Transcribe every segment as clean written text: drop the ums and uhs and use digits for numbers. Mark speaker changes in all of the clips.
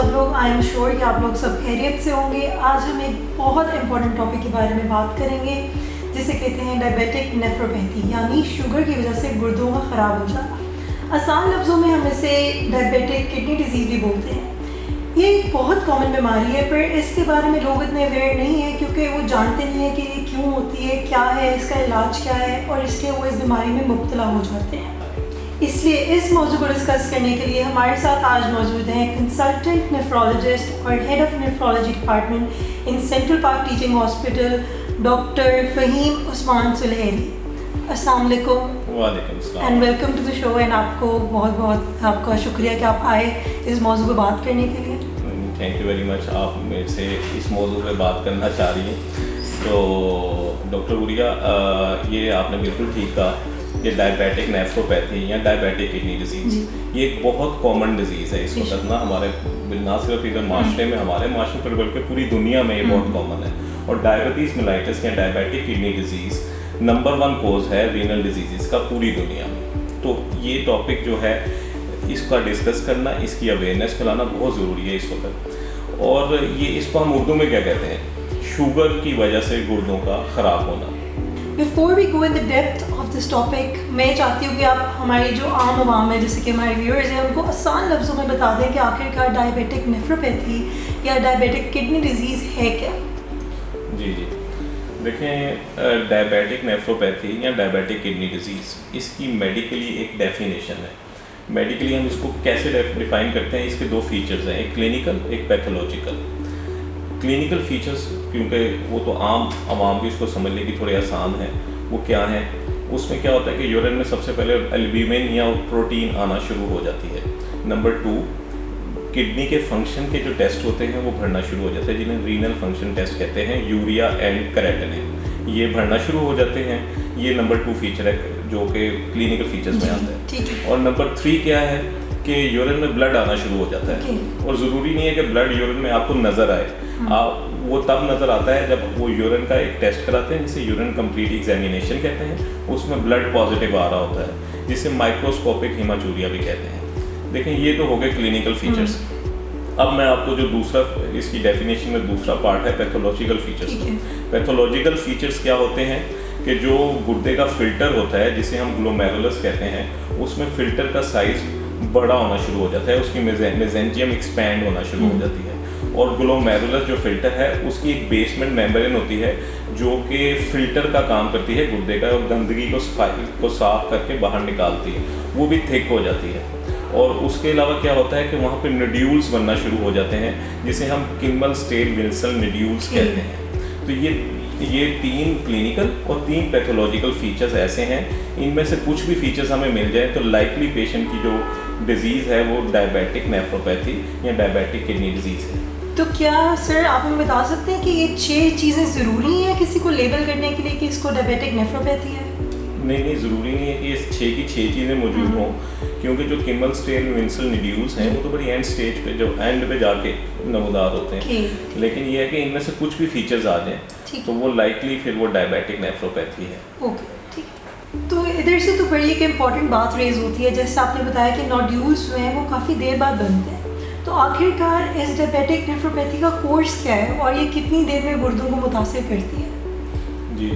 Speaker 1: सब लोग? I am sure कि आप लोग सब खैरियत से होंगे। आज हम एक बहुत इंपॉर्टेंट टॉपिक के बारे में बात करेंगे जिसे कहते हैं डायबिटिक नेफ्रोपैथी, यानी शुगर की वजह से गुर्दों का ख़राब हो जाना। आसान लफ्ज़ों में हम इसे डायबिटिक किडनी डिजीज़ भी बोलते हैं। ये एक बहुत कॉमन बीमारी है, पर इसके बारे में लोग इतने अवेयर नहीं हैं क्योंकि वो जानते नहीं हैं कि ये क्यों होती है, क्या है इसका इलाज, क्या है, और इसलिए वो इस बीमारी में मुब्तला हो जाते हैं। इसलिए इस मौजू को डिस्कस करने के लिए हमारे साथ आज मौजूद हैं कंसल्टेंट नेफ्रोलॉजिस्ट और head of nephrology department in central park teaching hospital doctor Faheem Usman Sulehri. अस्सलाम वालेकुम।
Speaker 2: वालेकुम अस्सलाम
Speaker 1: and welcome to the show. And आपको बहुत बहुत आपका शुक्रिया कि आप आए इस मौजू पर बात करने के लिए।
Speaker 2: थैंक यू वेरी मच, आप मेरे से इस मौजू पे बात करना चाह रही हैं। तो डॉक्टर गुड़िया, ये आपने बिल्कुल ठीक कहा, ये डायबिटिक नेफ्रोपैथी या डायबिटिक किडनी डिजीज़ ये एक बहुत कॉमन डिजीज़ है इस वक्त ना हमारे, ना सिर्फ इधर माशरे में, हमारे माशरे पर बल्कि पूरी दुनिया में ये बहुत कॉमन है। और डायबिटीज़ मेलाइटिस या डायबिटिक किडनी डिजीज़ नंबर 1 कोज है रीनल डिजीज़ का पूरी दुनिया में। तो ये टॉपिक जो है इसका डिस्कस करना, इसकी अवेयरनेस फैलाना बहुत ज़रूरी है इस वक्त। और ये इसको हम उर्दू में क्या कहते हैं, शुगर की वजह से गुर्दों का ख़राब होना।
Speaker 1: Before we go in the depth of this topic, मैं चाहती हूँ कि आप हमारी जो आम आवाम है, जैसे कि हमारे व्यूअर्स हैं, उनको आसान लफ्ज़ों में बता दें कि आखिरकार डायबिटिक नेफ्रोपैथी या डायबिटिक किडनी डिजीज़ है क्या।
Speaker 2: जी जी, देखें, डायबिटिक नेफ्रोपैथी या डायबिटिक किडनी डिजीज़, इसकी मेडिकली एक डेफिनेशन है। मेडिकली हम इसको कैसे डिफाइन करते हैं, इसके 2 फीचर्स हैं, एक क्लिनिकल, एक पैथोलॉजिकल। क्लिनिकल फीचर्स, क्योंकि वो तो आवाम भी इसको समझ लेगी, थोड़े आसान है। वो क्या है, उसमें क्या होता है कि यूरिन में सबसे पहले एल्ब्यूमिन या प्रोटीन आना शुरू हो जाती है। नंबर 2, किडनी के फंक्शन के जो टेस्ट होते हैं वो भरना शुरू हो जाते हैं, जिन्हें रीनल फंक्शन टेस्ट कहते हैं, यूरिया एंड क्रेटिनिन, ये भरना शुरू हो जाते हैं। ये नंबर 2 फीचर है जो कि क्लिनिकल फीचर्स में आता है। और नंबर 3 क्या है कि यूरिन में ब्लड आना शुरू हो जाता है। और ज़रूरी नहीं है कि ब्लड यूरिन में आपको नज़र आए, वो तब नज़र आता है जब वो यूरिन का एक टेस्ट कराते हैं जिसे यूरिन कंप्लीट एग्जामिनेशन कहते हैं। उसमें ब्लड पॉजिटिव आ रहा होता है, जिसे माइक्रोस्कोपिक हेमाचूरिया भी कहते हैं। देखें, ये तो हो गए क्लिनिकल फीचर्स। अब मैं आपको जो दूसरा, इसकी डेफिनेशन में दूसरा पार्ट है पैथोलॉजिकल फीचर्स। पैथोलॉजिकल फीचर्स क्या होते हैं कि जो गुर्दे का फिल्टर होता है, जिसे हम ग्लोमेरुलस कहते हैं, उसमें फिल्टर का साइज़ बड़ा होना शुरू हो जाता है, उसकी मेसेंजियम एक्सपैंड होना शुरू हो जाती है। और ग्लोमेरुलस जो फिल्टर है उसकी एक बेसमेंट मेम्ब्रेन होती है जो कि फिल्टर का काम करती है गुर्दे का, और गंदगी को साफ करके बाहर निकालती है, वो भी थिक हो जाती है। और उसके अलावा क्या होता है कि वहाँ पे नोड्यूल्स बनना शुरू हो जाते हैं, जिसे हम किम्बल स्टेल विल्सन नोड्यूल्स कहते हैं। तो ये 3 क्लिनिकल और 3 पैथोलॉजिकल फीचर्स ऐसे हैं, इनमें से कुछ भी फीचर्स हमें मिल जाए तो लाइकली पेशेंट की जो डिजीज़ है वो डायबिटिक नेफ्रोपैथी या डायबिटिक किडनी डिजीज़ है।
Speaker 1: तो क्या सर आप हमें बता सकते हैं कि ये 6 चीज़ें ज़रूरी हैं किसी को लेबल करने के लिए कि इसको डायबिटिक नेफ्रोपैथी है?
Speaker 2: नहीं, ज़रूरी नहीं है कि इस 6 की 6 चीज़ें मौजूद हों, क्योंकि जो किम्बल स्टेल विल्सन नोड्यूल्स हैं वो तो बड़ी एंड स्टेज पे, जो एंड पे जाके नमूदार होते हैं। लेकिन ये है कि इनमें से कुछ भी फीचर्स आ जाएँ तो वो लाइकली फिर वो डायबिटिक नेफ्रोपैथी है।
Speaker 1: ओके, ठीक। तो इधर से तो बड़ी एक इम्पॉर्टेंट बात रेज होती है, जैसे आपने बताया कि नोड्यूल्स जो हैं वो काफ़ी देर बाद बनते हैं। तो आखिरकार इस डायबिटिक नेफ्रोपैथी का कोर्स क्या है और ये कितनी देर में गुर्दों को मुतासिर करती है?
Speaker 2: जी,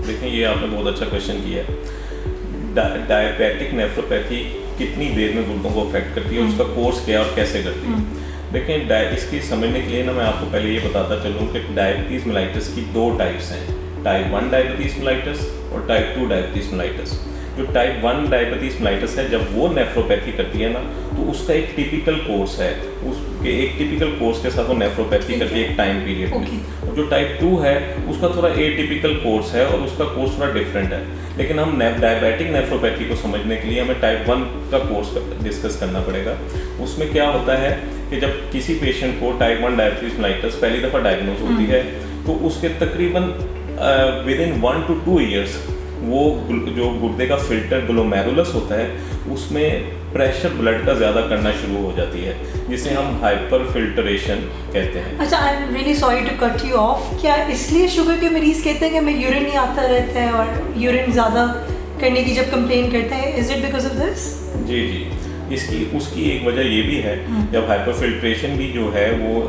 Speaker 2: देखें, ये आपने बहुत अच्छा क्वेश्चन किया है। डायबिटिक नेफ्रोपैथी कितनी देर में गुर्दों को अफेक्ट करती है, उसका कोर्स क्या है और कैसे करती है। देखें, इसकी समझने के लिए ना मैं आपको पहले ये बताता चलूँ कि डायबिटीज़ मेलाइटिस की 2 टाइप्स हैं, टाइप 1 डायबिटीज़ मेलाइटिस और टाइप 2 डायबिटीज़ मेलाइटिस। जो टाइप 1 डायबिटीज़ मेलाइटिस है, जब वो नेफ्रोपैथी करती है ना, तो उसका एक टिपिकल कोर्स है, उसके एक टिपिकल कोर्स के साथ वो नेफ्रोपैथी करती है एक टाइम पीरियड में। और जो टाइप 2 है उसका थोड़ा एटिपिकल कोर्स है और उसका कोर्स थोड़ा डिफरेंट है। लेकिन हम डायबिटिक नेफ्रोपैथी को समझने के लिए हमें टाइप 1 का कोर्स डिस्कस करना पड़ेगा। उसमें क्या होता है कि जब किसी पेशेंट को टाइप 1 डायबिटीज़ मेलाइटिस पहली दफ़ा डायग्नोज होती है, तो उसके तकरीबन विदिन 1 to 2 ईयर्स वो जो गुर्दे का फिल्टर ग्लोमेरुलस होता है उसमें प्रेशर ब्लड का ज़्यादा करना शुरू हो जाती है, जिसे हम हाइपर फिल्ट्रेशन कहते हैं।
Speaker 1: अच्छा, I am really sorry to cut you off. क्या इसलिए शुगर के मरीज़ कहते हैं कि हमें यूरिन नहीं आता रहता है और यूरिन ज़्यादा करने की जब कंप्लेन करते हैं, is it because of this?
Speaker 2: जी, उसकी एक वजह ये भी है, जब हाइपरफिल्ट्रेशन भी जो है वो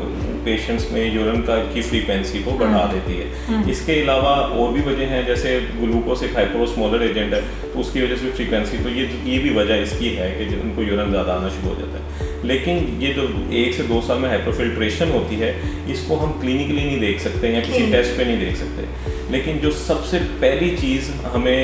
Speaker 2: पेशेंट्स में यूरिन की फ्रीक्वेंसी को बढ़ा देती है। इसके अलावा और भी वजह हैं, जैसे ग्लूकोज एक हाइपोस्मोलर एजेंट है, तो उसकी वजह से फ्रीक्वेंसी, तो ये भी वजह इसकी है कि उनको यूरिन ज़्यादा आना शुरू हो जाता है। लेकिन ये जो 1 से 2 साल में हाइपरफिल्ट्रेशन होती है, इसको हम क्लिनिकली नहीं देख सकते या किसी टेस्ट पे नहीं देख सकते। लेकिन जो सबसे पहली चीज़ हमें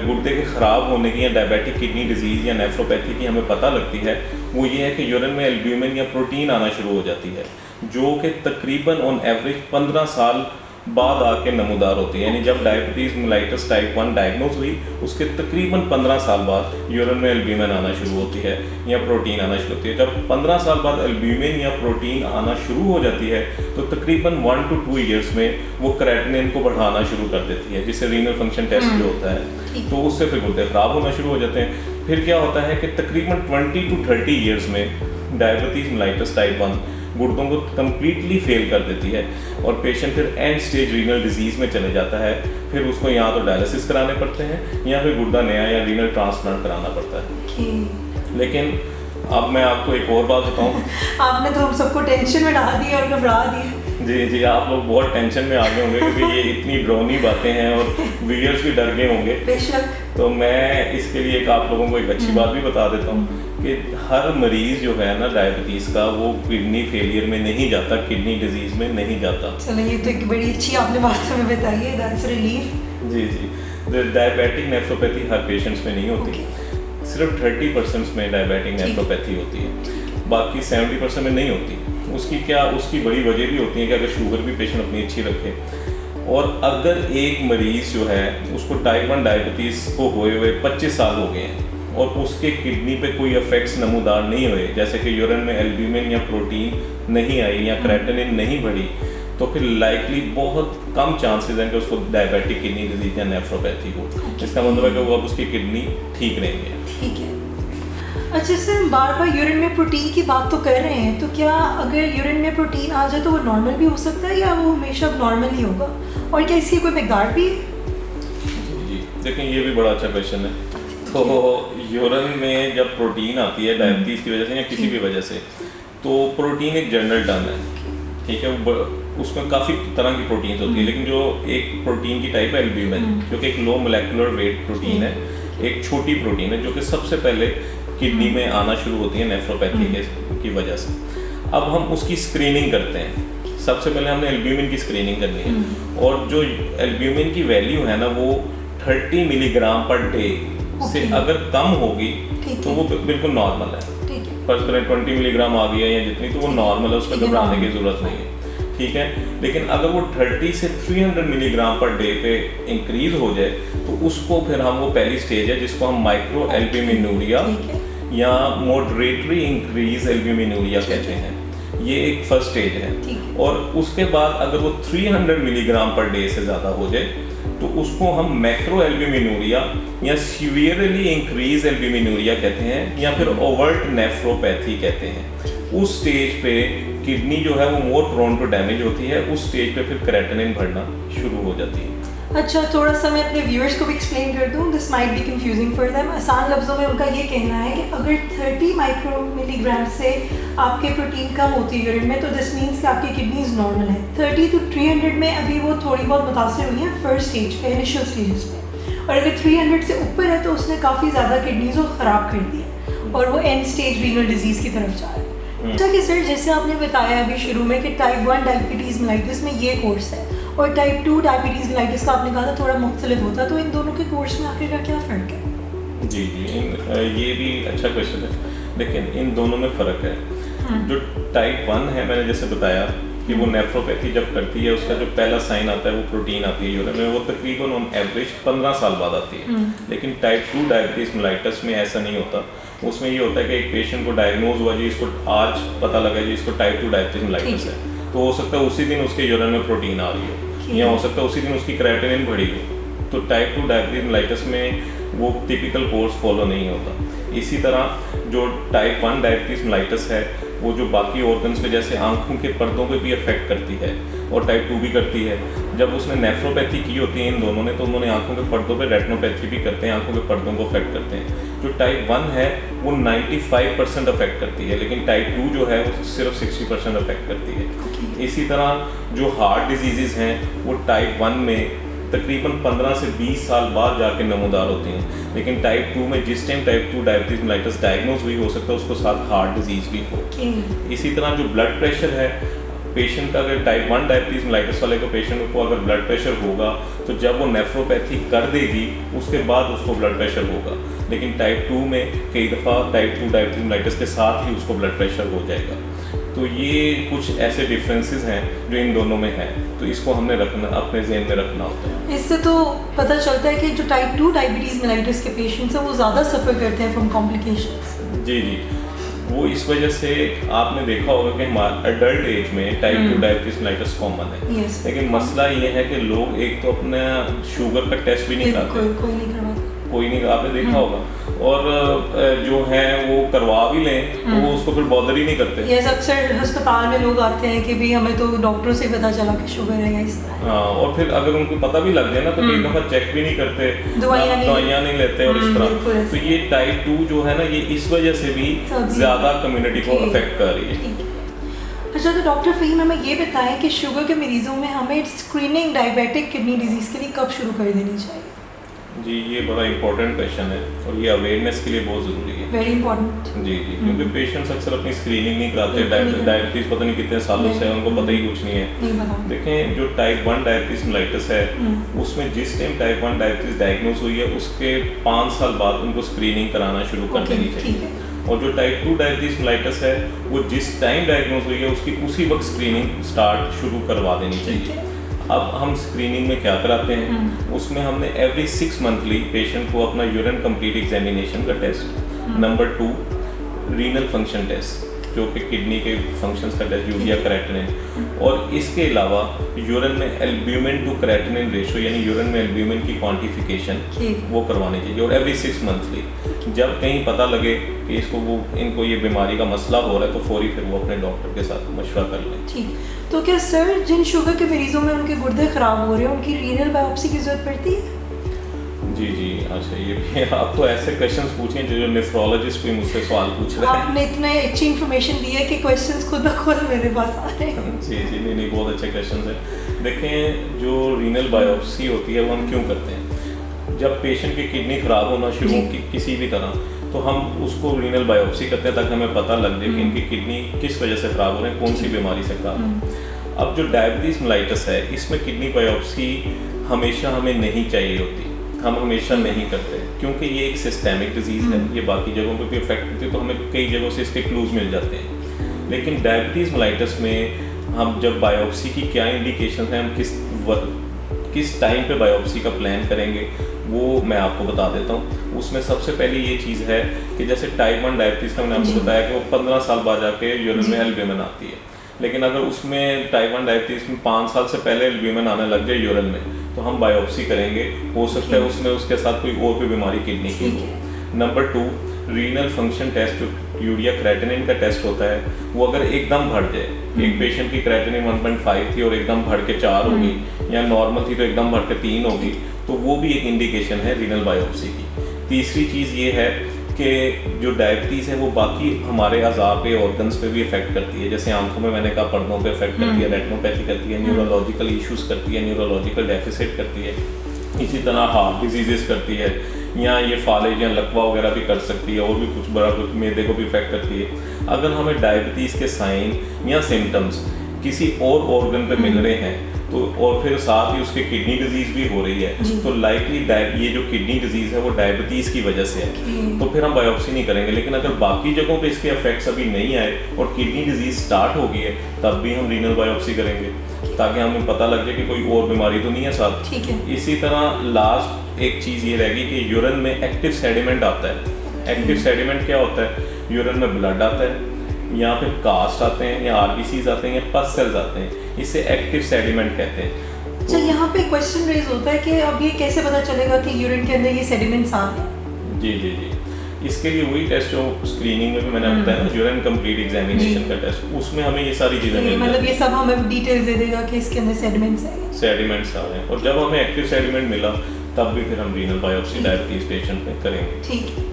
Speaker 2: गुर्दे के ख़राब होने की या डायबिटिक किडनी डिजीज़ या नेफ्रोपैथी की हमें पता लगती है, वो ये है कि यूरिन में एल्ब्यूमिन या प्रोटीन आना शुरू हो जाती है, जो कि तकरीबन ऑन एवरेज 15 साल बाद आके नमूदार होती है। यानी जब डायबिटीज़ मेलाइटस टाइप 1 डायग्नोज हुई, उसके तकरीबन 15 साल बाद यूरिन में एल्ब्यूमिन आना शुरू होती है या प्रोटीन आना शुरू होती है। जब 15 साल बाद एल्ब्यूमिन या प्रोटीन आना शुरू हो जाती है, तो तकरीबन 1 to 2 ईयर्स में वो क्रेटिनिन को बढ़ाना शुरू कर देती है, जिससे रीनल फंक्शन टेस्ट जो होता है, तो उससे फिर गुर्दे ख़राब होना शुरू हो जाते हैं। फिर क्या होता है कि तकरीबन 20 to 30 ईयर्स में डायबिटीज़ मेलाइटस टाइप 1 गुर्दों को कम्प्लीटली फेल कर देती है और पेशेंट फिर एंड स्टेज रीनल डिजीज़ में चले जाता है। फिर उसको या तो डायलिसिस कराने पड़ते हैं या फिर गुर्दा नया या रीनल ट्रांसप्लांट कराना पड़ता है। लेकिन अब मैं आपको एक और बात बताऊं।
Speaker 1: आपने तो हम सबको टेंशन में डाल दिया और घबरा दिया।
Speaker 2: जी, आप लोग बहुत टेंशन में आ गए होंगे क्योंकि ये इतनी ड्रोनी बातें हैं और व्यूअर्स भी डर गए होंगे।
Speaker 1: बेशक।
Speaker 2: तो मैं इसके लिए आप लोगों को एक अच्छी बात भी बता देता हूँ कि हर मरीज़ जो है ना डायबिटीज़ का, वो किडनी फेलियर में नहीं जाता, किडनी डिजीज़ में नहीं जाता।
Speaker 1: चलो, ये तो एक बड़ी अच्छी आपने बात हमें बताई है, दैट्स रिलीफ।
Speaker 2: जी, डायबिटिक नेफ्रोपैथी हर पेशेंट्स में नहीं होती, सिर्फ 30% में डायबिटिक नेफ्रोपैथी होती है, बाकी 70% में नहीं होती। उसकी बड़ी वजह भी होती है कि अगर शुगर भी पेशेंट अपनी अच्छी रखे, और अगर एक मरीज़ जो है उसको टाइप 1 डायबिटीज़ को हुए 25 साल हो गए हैं और उसके किडनी पे कोई इफेक्ट्स नमूदार नहीं हुए, जैसे कि यूरिन में एल्ब्यूमिन या प्रोटीन नहीं आई या क्रेटिनिन नहीं बढ़ी, तो फिर लाइकली बहुत कम चांसेस हैं कि उसको डायबिटिक किडनी डिजीज या नेफ्रोपैथी हो। इसका मतलब है कि वो अब उसकी किडनी ठीक रहेंगे।
Speaker 1: ठीक है। अच्छा सर, हम बार बार यूरिन में प्रोटीन की बात तो कर रहे हैं, तो क्या अगर यूरिन में प्रोटीन आ जाए तो वो नॉर्मल भी हो सकता है या वो हमेशा नॉर्मल ही होगा, और क्या इसकी कोई मिकदार भी है?
Speaker 2: जी, देखें, ये भी बड़ा अच्छा क्वेश्चन है। तो यूरिन में जब प्रोटीन आती है डायबिटीज़ की वजह से या किसी भी वजह से, तो प्रोटीन एक जनरल टर्म है, ठीक है। उसमें काफ़ी तरह की प्रोटीन्स होती है, लेकिन जो एक प्रोटीन की टाइप है एल्ब्यूमिन, जो कि एक लो मोलेकुलर वेट प्रोटीन है, एक छोटी प्रोटीन है, जो कि सबसे पहले किडनी में आना शुरू होती है नेफ्रोपैथी की वजह से। अब हम उसकी स्क्रीनिंग करते हैं। सबसे पहले हमने एल्ब्यूमिन की स्क्रीनिंग करनी है, और जो एल्ब्यूमिन की वैल्यू है ना, वो 30 मिलीग्राम पर डे से अगर कम होगी तो वो बिल्कुल नॉर्मल है। फर्स्ट करें 20 मिलीग्राम आ गया या जितनी, तो वो नॉर्मल है, उसमें घबराने की ज़रूरत नहीं है, ठीक है। लेकिन अगर वो 30 से 300 मिलीग्राम पर डे पे इंक्रीज हो जाए, तो उसको फिर हम, वो पहली स्टेज है जिसको हम माइक्रो एल्ब्यूमिनूरिया या मॉडरेटरी इंक्रीज एल्ब्यूमिनूरिया कहते हैं। ये एक फर्स्ट स्टेज है। और उसके बाद अगर वो 300 मिलीग्राम पर डे से ज़्यादा हो जाए, तो उसको हम मैक्रो एल्ब्यूमिनूरिया या सीवियरली इंक्रीज एल्ब्यूमिनूरिया कहते हैं, या फिर ओवर्ट नेफ्रोपैथी कहते हैं। उस स्टेज पे किडनी जो है वो मोर प्रोन टू डैमेज होती है। उस स्टेज पे फिर क्रेटिनिन बढ़ना शुरू हो जाती है।
Speaker 1: अच्छा, थोड़ा सा मैं अपने व्यूअर्स को भी एक्सप्लेन कर दूँ, this might be confusing for them. आसान लफ्ज़ों में उनका ये कहना है कि अगर 30 माइक्रो मिलीग्राम से आपके प्रोटीन कम होती है यूरिन में, तो दिस मीन्स कि आपकी किडनीज नॉर्मल है। 30 to 300 में अभी वो थोड़ी बहुत मुतासर हुई हैं फर्स्ट स्टेज पे, इनिशियल स्टेजेस पे, और अगर 300 से ऊपर है तो उसने काफ़ी ज़्यादा किडनीज को ख़राब कर दिया और वो एंड स्टेज रीनल डिजीज़ की तरफ जा रहा है। अच्छा कि सर, जैसे आपने बताया अभी शुरू में कि टाइप 1 डायबिटीज़ मेलाइटिस में ये कोर्स है और टाइप 2 डायबिटीज़ मेलाइटिस का आपने कहा था थोड़ा मुख्तलिफ होता, तो इन दोनों के कोर्स में आखिर का क्या फ़र्क है?
Speaker 2: जी, ये भी अच्छा क्वेश्चन है। लेकिन इन दोनों में फ़र्क है। जो टाइप 1 है, मैंने जैसे बताया कि वो नेफ्रोपैथी जब करती है, उसका जो पहला साइन आता है वो प्रोटीन आती है यूरिन में, वो तकरीबन ऑन एवरेज 15 साल बाद आती है। लेकिन टाइप 2 डायबिटीज़ मेलाइटिस में ऐसा नहीं होता। उसमें ये होता है कि एक पेशेंट को डायग्नोज हुआ जी, इसको आज पता लगा जी इसको टाइप 2 डायबिटीज़ मेलाइटिस है, तो हो सकता है उसी दिन उसके यूरिन में प्रोटीन आ रही हो, या हो सकता है उसी दिन उसकी क्रेटिनिन बढ़ी हो। तो टाइप 2 डायबिटीज़ मेलाइटिस में वो टिपिकल कोर्स फॉलो नहीं होता। इसी तरह जो टाइप 1 डायबिटीज़ मेलाइटिस है, वो जो बाकी ऑर्गन्स पे जैसे आंखों के पर्दों पे भी अफेक्ट करती है, और टाइप 2 भी करती है। जब उसने नेफ्रोपैथी की होती है इन दोनों ने, तो उन्होंने आंखों के पर्दों पे रेटिनोपैथी भी करते हैं, आंखों के पर्दों को अफेक्ट करते हैं। जो टाइप 1 है वो 95% अफेक्ट करती है, लेकिन टाइप 2 जो है वो सिर्फ 60% अफेक्ट करती है। इसी तरह जो हार्ट डिजीज़ हैं वो टाइप 1 में तकरीबन 15 से 20 साल बाद जाके नमूदार होती हैं, लेकिन टाइप 2 में जिस time type 2 diabetes mellitus diagnose हुई हो सकता है उसको साथ हार्ट डिजीज़ भी हो। इसी तरह जो ब्लड प्रेशर है पेशेंट का, अगर टाइप 1 डायबिटीज़ मेलाइटस वाले को पेशेंट को अगर ब्लड प्रेशर होगा तो जब वो नेफ्रोपैथी कर देगी उसके बाद उसको ब्लड प्रेशर होगा, लेकिन टाइप 2 में कई दफ़ा टाइप 2 डायबिटीज़ मेलाइटस के साथ ही उसको ब्लड प्रेशर हो जाएगा। तो ये कुछ ऐसे डिफरेंसेस हैं जो इन दोनों में है, तो इसको हमने रखना अपने ज़हन में रखना होता है।
Speaker 1: इससे तो पता चलता है कि जो टाइप 2 डायबिटीज़ मेलाइटस के पेशेंट्स हैं वो ज़्यादा सफ़र करते हैं फ्रॉम कॉम्प्लिकेशंस।
Speaker 2: जी जी, वो इस वजह से आपने देखा होगा कि हमारे अडल्ट एज में टाइप 2 डायबिटीज़ मेलाइटस कॉमन है, लेकिन मसला ये है कि लोग एक तो अपना शुगर का टेस्ट भी नहीं कराते,
Speaker 1: कोई नहीं करवाता,
Speaker 2: कोई नहीं, आपने देखा होगा, और जो है वो करवा भी लें तो वो उसको फिर बॉदर ही नहीं करते।
Speaker 1: ये अक्सर अस्पताल में लोग आते हैं कि भी हमें तो डॉक्टर से पता चला कि शुगर है इस तरह।
Speaker 2: हाँ, और फिर अगर उनको पता भी लग जाए ना तो कई दफ़ा चेक भी नहीं करते, दवाइयाँ नहीं लेते और इस तरह। तो ये टाइप 2 जो है ना ये इस वजह से भी ज़्यादा कम्युनिटी को अफेक्ट कर रही है।
Speaker 1: अच्छा, तो डॉक्टर फ़हीम हमें ये बताएं कि शुगर के मरीज़ों में हमें स्क्रीनिंग डायबिटिक किडनी डिजीज़ के लिए कब शुरू कर देनी चाहिए?
Speaker 2: जी, ये बड़ा इंपॉर्टेंट क्वेश्चन है और ये अवेयरनेस के लिए बहुत ज़रूरी है।
Speaker 1: Very important.
Speaker 2: जी जी, क्योंकि पेशेंट्स अक्सर अपनी स्क्रीनिंग नहीं कराते, डायबिटीज़ पता नहीं कितने सालों से है उनको पता ही कुछ नहीं है। देखें, जो टाइप 1 डायबिटीज़ मेलाइटस है उसमें जिस टाइम टाइप 1 डायबिटीज़ डायग्नोज हुई है उसके 5 साल बाद उनको स्क्रीनिंग कराना शुरू कर देनी चाहिए। और जो टाइप 2 डायबिटीज़ मेलाइटस है वो जिस टाइम डायग्नोज हुई है उसकी उसी वक्त स्क्रीनिंग स्टार्ट शुरू करवा देनी चाहिए। अब हम स्क्रीनिंग में क्या कराते हैं, उसमें हमने एवरी 6 मंथली पेशेंट को अपना यूरिन कंप्लीट एग्जामिनेशन का test, number 2 renal function test जो कि किडनी के फंक्शंस का टेस्ट, यूरिया क्रेटिनिन, और इसके अलावा यूरिन में एल्ब्यूमिन टू क्रेटिनिन रेशो यानी यूरिन में एल्ब्यूमिन की क्वांटिफिकेशन वो करवानी चाहिए। और एवरी 6 मंथली जब कहीं पता लगे कि इनको ये बीमारी का मसला हो रहा है तो फौरी फिर वो अपने डॉक्टर के साथ मशवरा कर लें।
Speaker 1: ठीक, तो क्या सर जिन शुगर के मरीजों में उनके गुर्दे ख़राब हो रहे हैं उनकी रीनल बायोप्सी की ज़रूरत पड़ती है?
Speaker 2: जी जी, अच्छा, ये भी आप तो ऐसे क्वेश्चंस पूछें जो नेफ्रोलॉजिस्ट भी मुझसे सवाल पूछ रहे हैं।
Speaker 1: आपने इतने अच्छी इन्फॉर्मेशन दी है कि क्वेश्चंस खुद ब खुद मेरे पास आ रहे हैं।
Speaker 2: जी जी, नहीं, बहुत अच्छे क्वेश्चंस हैं। देखें, जो रीनल बायोप्सी होती है वो हम क्यों करते हैं? जब पेशेंट की किडनी ख़राब होना शुरू हो किसी भी तरह तो हम उसको रीनल बायोप्सी करते हैं ताकि हमें पता लग जाए कि इनकी किडनी किस वजह से ख़राब हो रहे हैं, कौन सी बीमारी से ख़राब है। अब जो डायबिटीज़ मेलाइटस है इसमें किडनी बायोप्सी हमेशा हमें नहीं चाहिए होती, हम हमेशा नहीं करते क्योंकि ये एक सिस्टेमिक डिजीज़ है, ये बाकी जगहों पे भी इफेक्ट होती है तो हमें कई जगहों से इसके क्लूज मिल जाते हैं। लेकिन डायबिटीज़ मेलाइटस में हम जब बायोप्सी की क्या इंडिकेशन है, हम किस टाइम पे बायोप्सी का प्लान करेंगे वो मैं आपको बता देता हूँ। उसमें सबसे पहले ये चीज़ है कि जैसे टाइप 1 डायबिटीज़ का मैंने आपको बताया कि वो 15 साल बाद जाके यूरिन में एल्ब्यूमिन आती है, लेकिन अगर उसमें टाइप 1 डायबिटीज़ में 5 साल से पहले एल्ब्यूमिन आने लग जाए यूरिन में तो हम बायोप्सी करेंगे, हो सकता है उसमें उसके साथ कोई और भी बीमारी किडनी की हो। नंबर 2 रीनल फंक्शन टेस्ट जो यूरिया क्रेटिनिन का टेस्ट होता है वो अगर एकदम बढ़ जाए, एक पेशेंट की क्रेटिनिन 1.5 थी और एकदम बढ़ के 4 होगी या नॉर्मल थी तो एकदम बढ़ के 3 होगी तो वो भी एक इंडिकेशन है रीनल बायोप्सी की। तीसरी चीज़ ये है कि जो डायबिटीज़ है वो बाकी हमारे अज़ा पे ऑर्गन्स पे भी इफेक्ट करती है, जैसे आंखों में मैंने कहा पर्दों पे इफेक्ट करती है, रेटिनोपैथी करती है, न्यूरोलॉजिकल इश्यूज़ करती है, न्यूरोलॉजिकल डेफिसिट करती है, इसी तरह हार्ट डिजीज़ करती है, या ये फालेज या लकवा वगैरह भी कर सकती है, और भी कुछ बड़ा कुछ मैदे को भी इफेक्ट करती है। अगर हमें डायबिटीज़ के साइन या सिम्टम्स किसी और ऑर्गन पे मिल रहे हैं तो और फिर साथ ही उसके किडनी डिजीज़ भी हो रही है तो लाइकली ये जो किडनी डिजीज़ है वो डायबिटीज़ की वजह से है, तो फिर हम बायोप्सी नहीं करेंगे। लेकिन अगर बाकी जगहों पे इसके इफेक्ट्स अभी नहीं आए और किडनी डिजीज़ स्टार्ट हो गई है तब भी हम रीनल बायोप्सी करेंगे ताकि हमें पता लग जाए कि कोई और बीमारी तो नहीं है साथ। इसी तरह लास्ट एक चीज़ ये रहेगी कि यूरिन में एक्टिव सेडिमेंट आता है। एक्टिव सेडिमेंट क्या होता है? यूरिन में ब्लड आता है या फिर कास्ट आते हैं या आरबीसीज आते हैं या पस सेल्स आते हैं, इसे एक्टिव सेडिमेंट कहते हैं।
Speaker 1: अच्छा, यहाँ पे क्वेश्चन रेज होता है कि अब ये कैसे पता चलेगा कि यूरिन के अंदर ये सेडिमेंट्स आ रहे हैं?
Speaker 2: जी जी जी, इसके लिए वही टेस्ट जो स्क्रीनिंग में भी मैंने बताया ना, यूरिन कंप्लीट एग्जामिनेशन का टेस्ट, उसमें हमें ये सारी चीज़ें मिल
Speaker 1: मतलब ये सब हमें डिटेल्स दे देगा कि इसके अंदर सेडिमेंट्स
Speaker 2: आ रहे हैं, और जब हमें एक्टिव सेडिमेंट मिला तब भी फिर हम रीनल बायोप्सी डायबिटीज़ पेशेंट में करेंगे।
Speaker 1: ठीक है।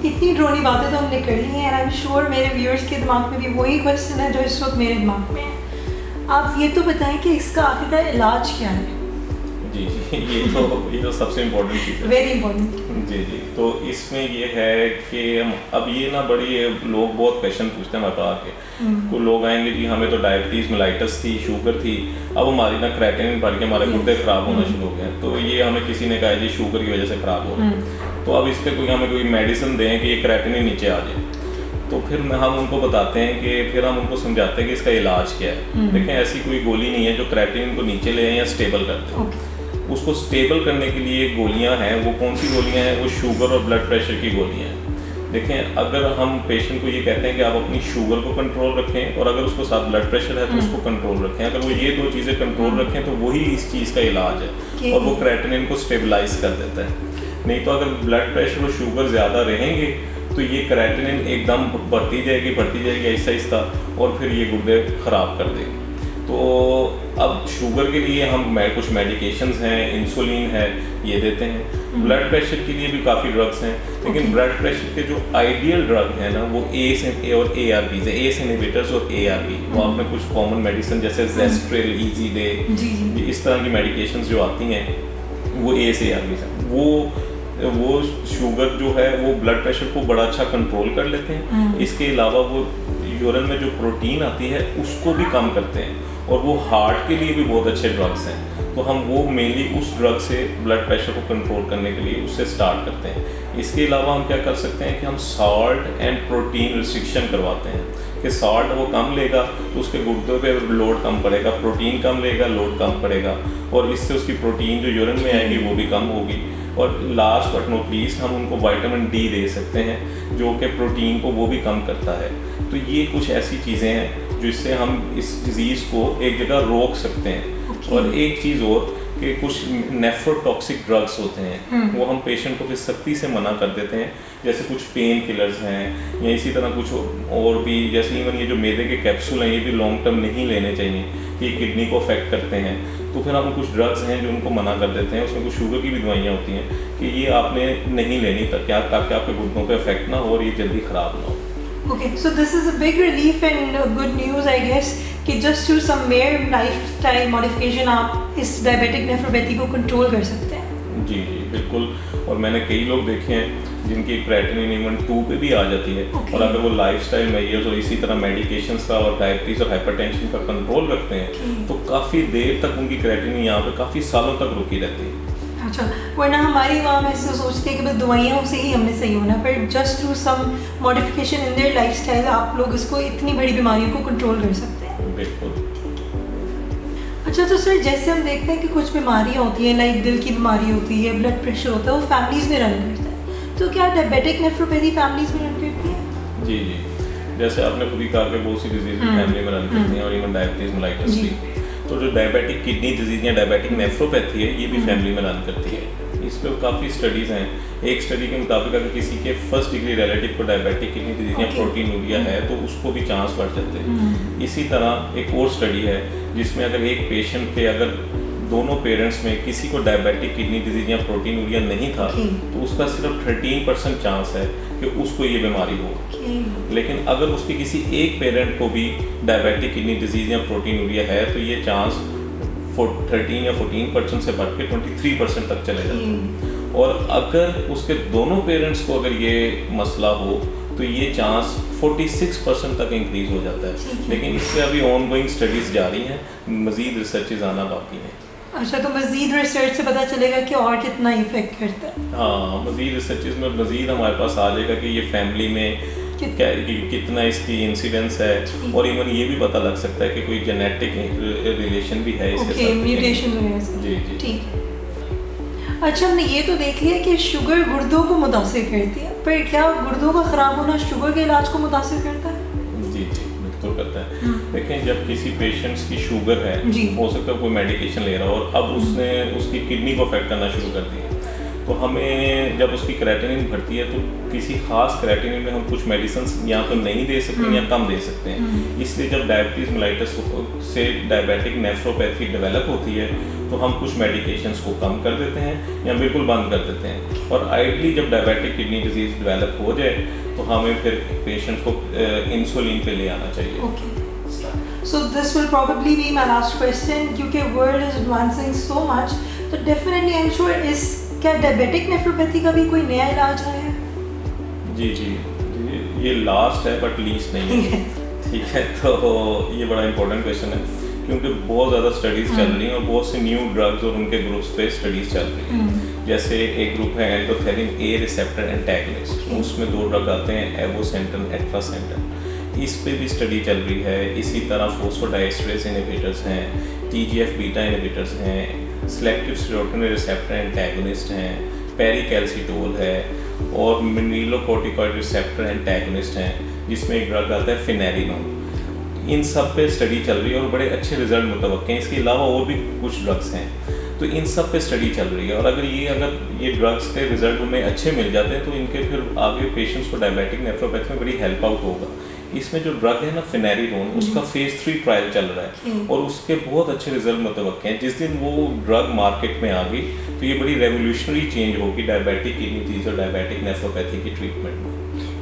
Speaker 1: इतनी ड्रोनी बातें तो हमने कर ली हैं, एंड आई एम श्योर मेरे व्यूअर्स के दिमाग में भी वही क्वेश्चन है जो इस वक्त मेरे दिमाग में है। आप ये तो बताएं कि इसका आखिरकार इलाज क्या है?
Speaker 2: जी ये तो सबसे इम्पोर्टेंट चीज़ है,
Speaker 1: वेरी इंपॉर्टेंट।
Speaker 2: जी तो इसमें ये है कि हम अब ये ना बड़ी लोग बहुत क्वेश्चन पूछते हैं हमारे पास आके। कुछ लोग आएंगे जी हमें तो डायबिटीज़ मेलाइटस थी, शुगर थी, अब हमारी ना क्रेटिनिन बढ़ के हमारे गुर्दे ख़राब होना शुरू हो गए, तो ये हमें किसी ने कहा जी शुगर की वजह से ख़राब हो रहा है, तो अब इस पर हमें कोई मेडिसिन दें कि ये क्रेटिनिन नीचे आ जाए। तो फिर हम उनको बताते हैं कि फिर हम उनको समझाते हैं कि इसका इलाज क्या है। देखें ऐसी कोई गोली नहीं है जो क्रेटिनिन को नीचे ले या स्टेबल कर दे। उसको स्टेबल करने के लिए गोलियां हैं, वो कौन सी गोलियां हैं? वो शुगर और ब्लड प्रेशर की गोलियां हैं। देखें अगर हम पेशेंट को ये कहते हैं कि आप अपनी शुगर को कंट्रोल रखें और अगर उसको साथ ब्लड प्रेशर है तो उसको कंट्रोल रखें, अगर वो ये दो चीज़ें कंट्रोल रखें तो वही इस चीज़ का इलाज है और वो क्रेटिनिन को स्टेबलाइज कर देता है। नहीं तो अगर ब्लड प्रेशर और शुगर ज़्यादा रहेंगे तो ये क्रेटिनिन एकदम बढ़ती जाएगी आहिस्ता आहिस्ता और फिर ये गुर्दे ख़राब कर देगी। तो अब शुगर के लिए हम कुछ मेडिकेशंस हैं, इंसुलिन है, ये देते हैं। ब्लड प्रेशर के लिए भी काफ़ी ड्रग्स हैं, लेकिन ब्लड प्रेशर के जो आइडियल ड्रग है ना वो ACE और ARBs है, ACE इनहिबिटर्स और ARB। वो आपने कुछ कॉमन मेडिसिन जैसे जेस्ट्रेल, इजीडे, इस तरह की मेडिकेशंस जो आती हैं वो ACE ARBs हैं। वो शुगर जो है वो ब्लड प्रेशर को बड़ा अच्छा कंट्रोल कर लेते हैं। इसके अलावा वो यूरिन में जो प्रोटीन आती है उसको भी कम करते हैं और वो हार्ट के लिए भी बहुत अच्छे ड्रग्स हैं। तो हम वो मेनली उस ड्रग से ब्लड प्रेशर को कंट्रोल करने के लिए उससे स्टार्ट करते हैं। इसके अलावा हम क्या कर सकते हैं कि हम सॉल्ट एंड प्रोटीन रिस्ट्रिक्शन करवाते हैं कि सॉल्ट वो कम लेगा तो उसके गुर्दों पे लोड कम पड़ेगा, प्रोटीन कम लेगा, लोड कम पड़ेगा और इससे उसकी प्रोटीन जो यूरिन में आएगी वो भी कम होगी। और लास्ट बट नॉट लीस्ट हम उनको विटामिन D दे सकते हैं जो कि प्रोटीन को वो भी कम करता है। तो ये कुछ ऐसी चीज़ें हैं जिससे हम इस डिज़ीज़ को एक जगह रोक सकते हैं। और एक चीज़ और कि कुछ नेफ्रोटॉक्सिक ड्रग्स होते हैं वो हम पेशेंट को फिर सख्ती से मना कर देते हैं, जैसे कुछ पेन किलर्स हैं या इसी तरह कुछ और भी, जैसे इवन ये जो मैदे के कैप्सूल हैं ये भी लॉन्ग टर्म नहीं लेने चाहिए कि किडनी को अफेक्ट करते हैं। तो फिर हम कुछ ड्रग्स हैं जो उनको मना कर देते हैं। उसमें कुछ शुगर की भी दवाइयाँ होती हैं कि ये आपने नहीं लेनी ताकि आपके गुर्दों पे अफेक्ट ना हो और ये जल्दी ख़राब ना हो।
Speaker 1: Okay, so this is a big relief and good news I guess कि just through some mere lifestyle modification आप इस diabetic nephropathy को control कर सकते हैं।
Speaker 2: जी बिल्कुल। और मैंने कई लोग देखे हैं जिनकी क्रेटिनिन इवन 2 पे भी आ जाती है और अगर वो लाइफस्टाइल मेजर्स और इसी तरह मेडिकेशंस का और डायबिटीज़ और हाइपरटेंशन का कंट्रोल रखते हैं तो काफ़ी देर तक उनकी क्रेटिनिन यहाँ पे काफ़ी सालों तक रुकी रहती है।
Speaker 1: अच्छा, वरना हमारी वहाँ ऐसे सोचते हैं कि बस दवाइयों से ही हमने सही होना, पर just through some modification in their lifestyle आप लोग इसको इतनी बड़ी बीमारियों को कंट्रोल कर सकते हैं।
Speaker 2: बिल्कुल।
Speaker 1: अच्छा, तो सर जैसे हम देखते हैं कि कुछ बीमारियाँ होती हैं, लाइक दिल की बीमारी होती है, ब्लड प्रेशर होता है, वो फैमिलीज़ में रन करता है, तो क्या डायबिटिक नेफ्रोपैथी फैमिलीज़ में रन करती है?
Speaker 2: जी जैसे आपने खुद ही कहा कि बहुत सी डिजीज फैमिली में रन करती हैं और इवन डायबिटीज़ मेलाइटस भी। तो जो डायबिटिक किडनी डिजीज या डायबिटिक नेफ्रोपैथी है ये भी फैमिली में रन करती है। इस पर काफ़ी स्टडीज़ हैं। एक स्टडी के मुताबिक अगर किसी के फर्स्ट डिग्री रिलेटिव को डायबिटिक किडनी डिजीज या प्रोटीनूरिया है तो उसको भी चांस बढ़ जाते हैं। इसी तरह एक और स्टडी है जिसमें अगर एक पेशेंट के अगर दोनों पेरेंट्स में किसी को डायबिटिक किडनी डिजीज या प्रोटीनूरिया नहीं था तो उसका सिर्फ 13% चांस है कि उसको ये बीमारी हो। लेकिन अगर उसके किसी एक पेरेंट को भी डायबिटिक किडनी डिजीज या प्रोटीनूरिया है तो ये चांस 13 या 14% से बढ़ के 23% तक चले जाते हैं। और अगर उसके दोनों पेरेंट्स को अगर ये मसला हो तो ये चांस 46% तक इंक्रीज हो जाता है। लेकिन इस पर अभी ऑनगोइंग स्टडीज़ जारी हैं, मज़ीद रिसर्चेज आना बाकी हैं।
Speaker 1: अच्छा, तो मज़ीद रिसर्च से पता चलेगा कि और कितना इफेक्ट करता है।
Speaker 2: हाँ, मज़ीद रिसर्चेज में मज़ीद हमारे पास आ जाएगा कि ये फैमिली में कितना इसकी इंसिडेंस है और इवन ये भी पता लग सकता है कि कोई जेनेटिक रिलेशन भी है इसके साथ।
Speaker 1: म्यूटेशन वगैरह से।
Speaker 2: जी
Speaker 1: ठीक है। अच्छा, हमने ये तो देख लिया कि शुगर गुर्दों को मुतासिर करती है, पर क्या गुर्दों का ख़राब होना शुगर के इलाज को मुतासिर करता है?
Speaker 2: जी बिल्कुल करता है। देखें, जब किसी पेशेंट्स की शुगर है, हो सकता है कोई मेडिकेशन ले रहा हो और अब उसने उसकी किडनी को अफेक्ट करना शुरू कर दिया, तो तो हमें जब उसकी क्रेटिनिन बढ़ती है तो किसी खास क्रेटिनिन में हम कुछ मेडिसिन या तो नहीं दे सकते या कम दे सकते हैं। इसलिए जब डायबिटीज़ मेलाइटस से डायबिटिक नेफ्रोपैथी डेवलप होती है तो हम कुछ मेडिकेशंस को कम कर देते हैं या बिल्कुल बंद कर देते हैं। और आइडली जब डायबिटिक किडनी डिजीज़ डेवलप हो जाए तो हमें फिर पेशेंट को इंसुलिन पे ले आना चाहिए।
Speaker 1: Okay. So this will probably be my last question क्योंकि world is advancing so much, तो definitely I'm sure इस क्या डायबिटिक नेफ्रोपैथी का भी कोई नया इलाज आया है?
Speaker 2: जी ये लास्ट है बट लीस्ट नहीं है। ठीक है, तो ये बड़ा इंपॉर्टेंट क्वेश्चन है क्योंकि बहुत ज़्यादा स्टडीज़ चल रही हैं और बहुत से न्यू ड्रग्स और उनके ग्रुप्स पे स्टडीज़ चल रही हैं। जैसे एक ग्रुप है एंडोथेलिन ए रिसेप्टर एंटागनिस्ट, उसमें 2 ड्रग आते हैं एवोसेंटन, एट्रासेंटन, इस पे भी स्टडी चल रही है। इसी तरह फोस्फोडाइएस्टरेज इनहिबिटर्स हैं, TGF बीटा इनहिबिटर्स हैं, सेलेक्टिव सेरोटोनिन रिसेप्टर एंटागनिस्ट हैं, पेरिकैल्सिटोल है और मिनिलोकोर्टिकॉइड रिसेप्टर एंटागनिस्ट हैं, जिसमें एक ड्रग आता है फिनेरिनोन। इन सब पे स्टडी चल रही है और बड़े अच्छे रिजल्ट मुतवक्के हैं। इसके अलावा और भी कुछ ड्रग्स हैं, तो इन सब पे स्टडी चल रही है। और अगर ये ड्रग्स के रिजल्ट हमें अच्छे मिल जाते हैं तो इनके फिर आगे पेशेंट्स को डायबिटिक नेफ्रोपैथी में बड़ी हेल्प आउट होगा। इसमें जो ड्रग है ना फिनेरिनोन, उसका फेज 3 ट्रायल चल रहा है और उसके बहुत अच्छे रिजल्ट मुतवक्के हैं। जिस दिन वो ड्रग मार्केट में आ गई तो ये बड़ी रेवोल्यूशनरी चेंज होगी डायबिटिक किडनी डिजीज और डायबिटिक नेफ्रोपैथी की ट्रीटमेंट में।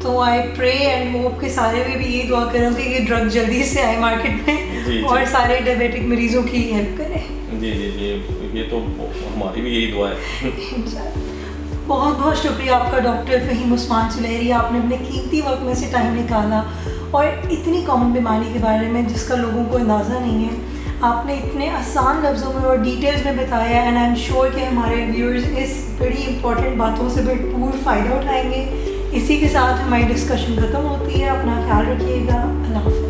Speaker 1: तो आई प्रे एंड होप कि सारे में भी यही दुआ करूँगी कि ये ड्रग जल्दी से आए मार्केट में और सारे डायबिटिक मरीजों की हेल्प करें।
Speaker 2: जी ये तो हमारी भी यही दुआ है।
Speaker 1: बहुत बहुत शुक्रिया आपका डॉक्टर फ़हीम उस्मान सुलेहरी, आपने अपने कीमती वक्त में से टाइम निकाला और इतनी कॉमन बीमारी के बारे में जिसका लोगों को अंदाज़ा नहीं है आपने इतने आसान लफ्ज़ों में और डिटेल्स में बताया। एंड आई एम श्योर कि हमारे व्यूअर्स इस बड़ी इंपॉर्टेंट बातों से भरपूर फ़ायदा उठाएंगे। इसी के साथ हमारी डिस्कशन ख़त्म होती है। अपना ख्याल रखिएगा। अल्लाह हाफ़िज़।